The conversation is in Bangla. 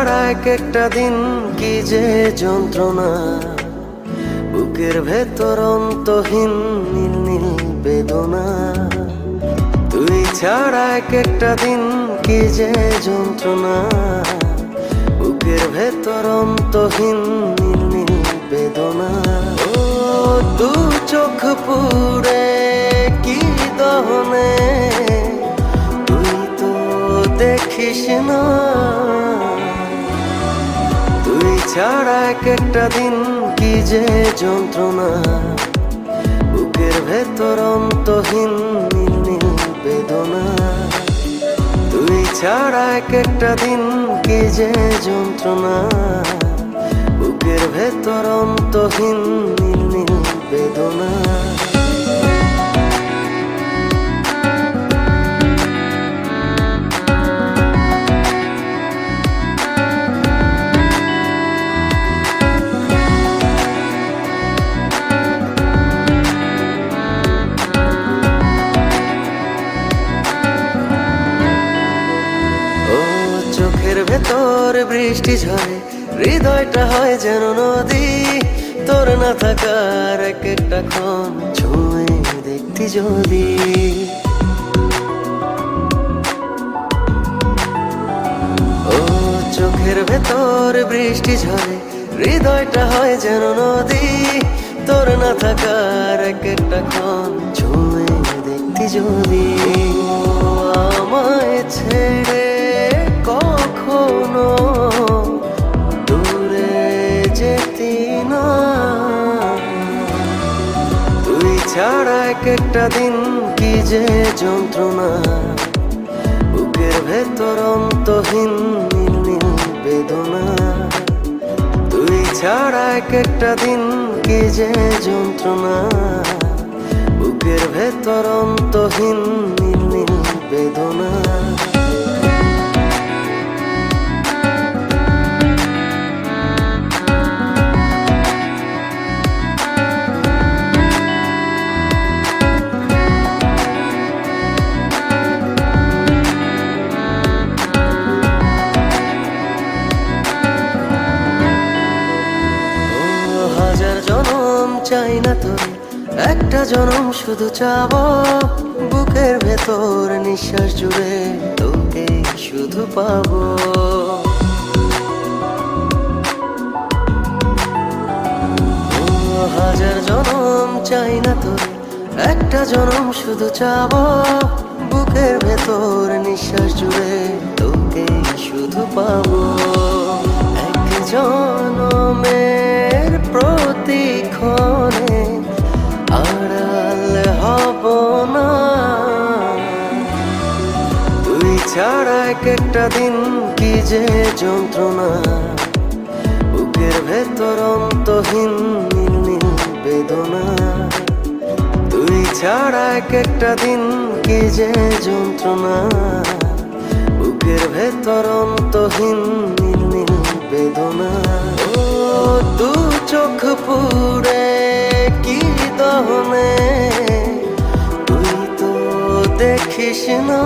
ছাড়া এক একটা দিন কি যে যন্ত্রণা, বুকের ভেতর অন্তহীন নীল নীল বেদনা। তুই ছাড়া এক একটা দিন কি যে যন্ত্রণা, বুকের ভেতর অন্তহীন নীল নীল বেদনা। ও দু চোখ পুড়ে কি দহনে, তুই তো দেখিস না। তুই ছাড়া এক একটা দিন কি যে যন্ত্রণা, বুকের ভেতর অন্তহীন নীল নীল বেদনা। তুই ছাড়া এক একটা দিন কি যে যন্ত্রণা, বুকের ভেতর অন্তহীন নীল নীল বেদনা। চোখের ভেতর বৃষ্টি ঝরে, হৃদয়টা হয় যেন নদী। তোর না থাকার এক একটা ক্ষণ ছুঁয়ে দেখতি যদি। ও চোখের ভেতর বৃষ্টি ঝরে, হৃদয়টা হয় যেন নদী। তোর না থাকার এক একটা ক্ষণ ছুঁয়ে দেখতি যদি। আমায় ছেড়ে কখনো দূরে যেতি না। তুই ছাড়া এক একটা দিন কি যে যন্ত্রণা, বুকের ভেতর অন্তহীন নীল নীল বেদনা। তুই ছাড়া এক একটা দিন কি যে যন্ত্রণা, বুকের ভেতর অন্তহীন নীল নীল বেদনা। হাজার জনম চাই না তোর, একটা জনম শুধু চাবো। বুকের ভেতর নিঃশ্বাস জুড়ে তোকে শুধু পাবো। হাজার জনম চাই না তোর, একটা জনম শুধু চাবো। বুকের ভেতর নিঃশ্বাস জুড়ে তোকে শুধু পাবো। এক জনমের প্রতিক্ষণে আড়াল হব না। তুই ছাড়া এক একটা দিন কি যে যন্ত্রণা, বুকের ভেতর অন্তহীন নীল নীল বেদনা। তুই ছাড়া এক একটা দিন কি যে যন্ত্রণা, বুকের ভেতর অন্তহীন নীল নীল বেদনা। ও দু চোখ পুড়ে কি দহনে, তুই তো দেখিস না।